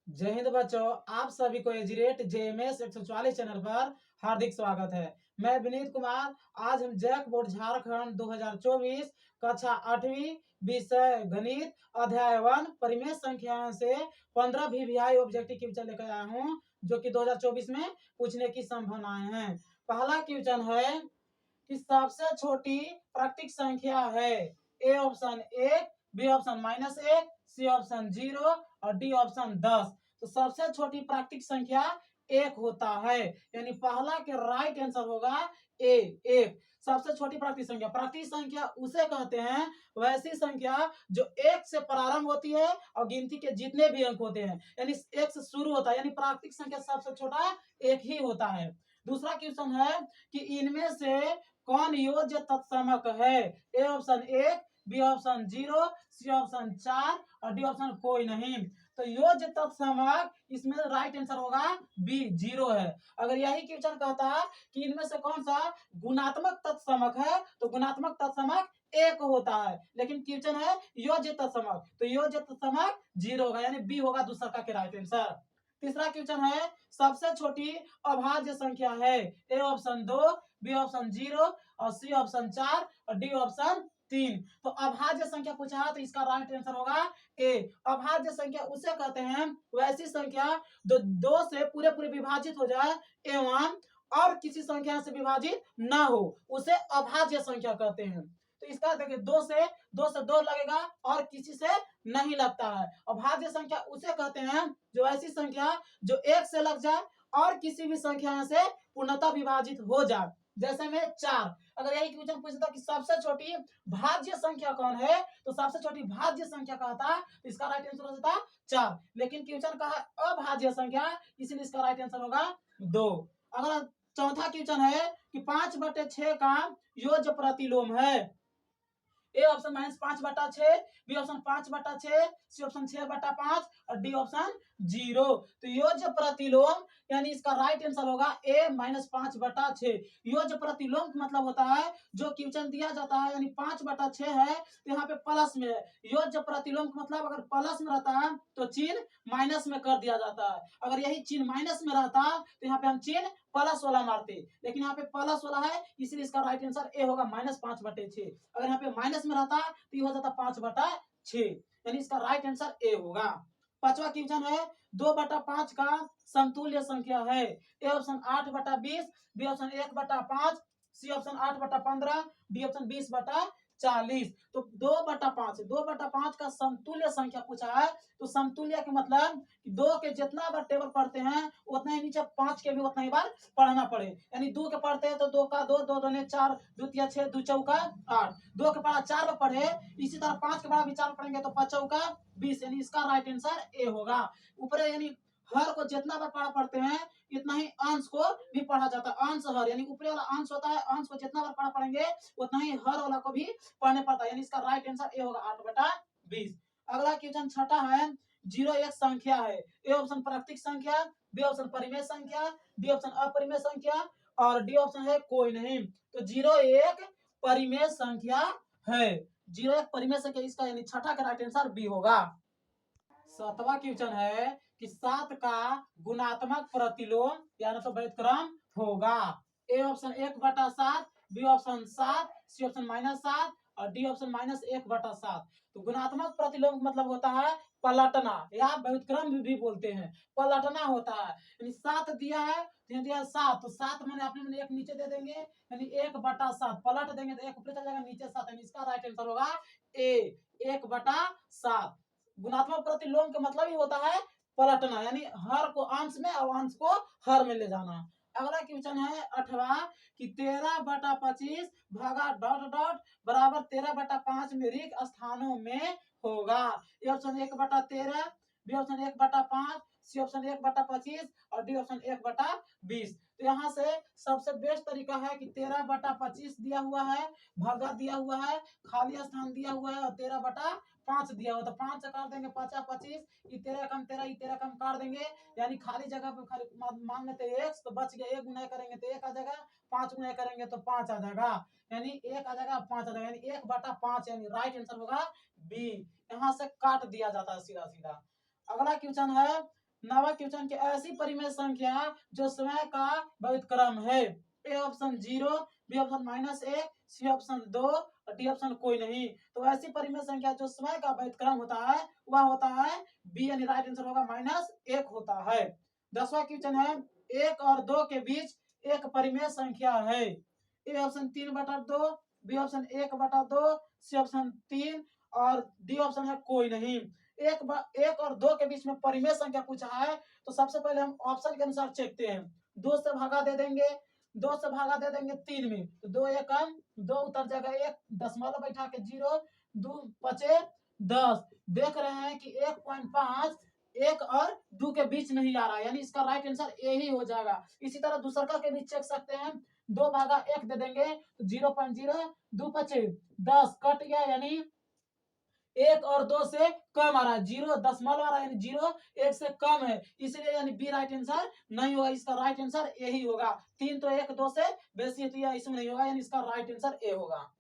जय हिंद बच्चों, आप सभी को एजीरेट जेएमएस 144 चैनल पर हार्दिक स्वागत है। मैं विनीत कुमार। आज हम जैक बोर्ड झारखंड 2024 कक्षा 8वीं विषय गणित अध्याय 1 परिमेय संख्याओं से 15 वीवीआई ऑब्जेक्टिव क्वेश्चन लेकर आया हूं, जो कि 2024 में पूछने की संभावनाएं हैं। पहला क्वेश्चन है कि सबसे छोटी प्राकृतिक संख्या है। A option 1, B option -1, C option 0 और डी ऑप्शन 10। तो सबसे छोटी प्राकृतिक संख्या 1 होता है, यानी पहला के राइट आंसर होगा ए 1। सबसे छोटी प्राकृतिक संख्या उसे कहते हैं वैसी संख्या जो 1 से प्रारंभ होती है और गिनती के जितने भी अंक होते हैं, यानी 1 से शुरू होता है, यानी प्राकृतिक संख्या सबसे छोटा 1 ही होता है। दूसरा क्वेश्चन है कि इनमें से कौन योज्य तत्समक है। A option 1, B option 0, C option 4 और डी ऑप्शन कोई नहीं। तो योज्य तत्समक इसमें राइट आंसर होगा बी 0 है। अगर यही क्वेश्चन कहता है कि इनमें से कौन सा गुणात्मक तत्समक है, तो गुणात्मक तत्समक 1 होता है, लेकिन क्वेश्चन है योज्य तत्समक, तो योज्य तत्समक 0 होगा, यानी बी होगा दूसरा का राइट आंसर। तीसरा क्वेश्चन है सबसे छोटी अभाज्य संख्या है। ए ऑप्शन 2, बी ऑप्शन 0 और सी ऑप्शन 4 और डी ऑप्शन 3। तो अभाज्य संख्या पूछा है, तो इसका राइट आंसर होगा ए। अभाज्य संख्या उसे कहते हैं वैसी संख्या जो 2 से पूरे पूरे विभाजित हो जाए एवं और किसी संख्या से विभाजित ना हो, उसे अभाज्य संख्या कहते हैं। तो इसका देखिए 2 लगेगा और किसी से नहीं लगता है। अभाज्य संख्या उसे कहते हैं जो ऐसी संख्या जो 1 से लग जाए और किसी भी संख्या से पूर्णतः विभाजित हो जाए। जैसे में 4, अगर यही क्वेश्चन पूछता कि सबसे छोटी भाज्य संख्या कौन है, तो सबसे छोटी भाज्य संख्या कहता, तो इसका राइट आंसर हो जाता 4। लेकिन क्वेश्चन का है अभाज्य संख्या, इसलिए इसका राइट आंसर होगा 2। अगला चौथा क्वेश्चन है कि 5/6 का योज्य प्रतिलोम है। A option -5/6, B option 5/6, C option 6/5 और डी ऑप्शन 0। तो योज्य प्रतिलोम यानी इसका राइट आंसर होगा ए -5/6। योज्य प्रतिलोम का मतलब होता है जो क्वेश्चन दिया जाता है यानी 5/6 है, तो यहाँ पे प्लस में है। योज्य प्रतिलोम का मतलब अगर प्लस में रहता है तो चिन्ह माइनस में कर दिया जाता है। अगर यही चिन्ह माइनस में रहता तो यहाँ पे हम चिन्ह प्लस वाला मारते, लेकिन यहाँ पे प्लस वाला है, इसलिए इसका राइट आंसर ए होगा -5/6। अगर यहाँ पे माइनस में रहता तो ये हो जाता 5/6, यानी इसका राइट आंसर ए होगा। पांचवा क्वेश्चन है 2/5 का समतुल्य संख्या है। A option 8/20, B option 1/5, C option 8/15, D option 20/40। तो 2/5 का समतुल्य संख्या पूछा है, तो समतुल्य के मतलब कि 2 के जितना बार टेबल पढ़ते हैं उतना ही नीचे 5 के भी उतना ही बार पढ़ना पड़े। यानी 2 के पढ़ते हैं तो 2 का 2, 2 दूने 4, 2 तिया 6, 2 चौका 8। 2 के पढ़ा 4 में पढ़े, इसी तरह 5 के पढ़ा भी 4 पढ़ेंगे तो 5 चौका 20, यानी इसका राइट आंसर ए होगा। ऊपर यानी हर को जितना बार पढ़ा पढ़ते हैं इतना ही अंश को भी पढ़ा जाता है। अंश हर यानी ऊपरी वाला अंश होता है, अंश को जितना बार पढ़ा पढ़ेंगे उतना ही हर वाला को भी पढ़ने पड़ता है, यानी इसका राइट आंसर ए होगा 8/20। अगला क्वेश्चन छठा है 0 एक संख्या है। ए ऑप्शन प्राकृतिक संख्या, बी ऑप्शन परिमेय संख्या, डी ऑप्शन अपरिमेय संख्या और डी ऑप्शन है कोई नहीं। तो 0 एक परिमेय संख्या है। 0 एक परिमेय संख्या, इसका यानी छठा का राइट आंसर बी होगा। सातवां क्वेश्चन है कि 7 का गुणात्मक प्रतिलोम यानी तो व्युत्क्रम होगा। A option 1/7, B option 7, C option -7 और डी ऑप्शन -1/7। तो गुणात्मक प्रतिलोम मतलब होता है पलटना, या व्युत्क्रम भी बोलते हैं। पलटना होता है, यानी 7 दिया है तो दिया 7, तो 7 मैंने आपने मैंने 1 नीचे दे देंगे, यानी 1/7 पलट देंगे तो 1 ऊपर चल जाएगा, नीचे 7, यानी इसका राइट आंसर होगा ए 1/7। गुणात्मक प्रतिलोम का मतलब ही होता है पलटना, यानी हर को अंश में और अंश को हर में ले जाना। अगला क्वेश्चन है 8वां कि 13/25 भागा डॉट डॉट बराबर 13/5 में रिक्त स्थानों में होगा। A option 1/13, B option 1/5, C option 1/25 और डी ऑप्शन 1/20। तो यहाँ से सबसे बेस्ट तरीका है कि 13/25 दिया हुआ है, भागा दिया हुआ है, खाली स्थान दिया हुआ है और 13/5 दिया हुआ, तो 5 से काट देंगे 5 25, ये 13 कम 13, ये 13 कम काट देंगे, यानी खाली जगह पे खाली मान लेते 1 तो बच गया, 1 गुना करेंगे तो 1 आ जाएगा, 5 गुना करेंगे तो 5 आ जाएगा, यानी 1 आ जाएगा 5 आ जाएगा, यानी 1/5, यानी राइट आंसर होगा बी। यहाँ से काट दिया जाता है सीधा सीधा। अगला क्वेश्चन है नवा क्वेश्चन की ऐसी परिमेय संख्या जो स्वयं का व्युत्क्रम है। A option 0, B option -1, C option 2 और डी ऑप्शन कोई नहीं। तो ऐसी परिमेय संख्या जो स्वयं का व्युत्क्रम होता है वह होता है बी, यानी राइट आंसर होगा -1 होता है। 10वां क्वेश्चन है 1 और 2 के बीच एक परिमेय संख्या है। A option 3/2, B option 1/2, C option 3 और डी ऑप्शन है कोई नहीं। एक और 2 के बीच में परिमेय संख्या पूछा है तो सबसे पहले हम ऑप्शन के अनुसार चेकते हैं। 2 से भागा दे देंगे, 2 से भागा दे देंगे 3 में, तो 2 एकम 2 उतर जाएगा, 1 दशमलव बैठा के 0, 2 बचे 10। देख रहे हैं कि 1.5 1 और 2 के बीच नहीं आ रहा है, यानी इसका राइट आंसर ए ही हो जाएगा। इसी तरह दूसरा के भी चेक सकते हैं। 2 भागा 1 दे देंगे तो 0.0, 2 बचे 10, कट गया, यानी 1 और 2 से कम आ रहा है, 0 दशमलव आ रहा है, यानी 0 1 से कम है, इसलिए यानी बी राइट आंसर नहीं होगा। इसका राइट आंसर ए ही होगा। 3 तो 1 2 से बेसी है तो यह इसमें नहीं होगा, यानी इसका राइट आंसर ए होगा।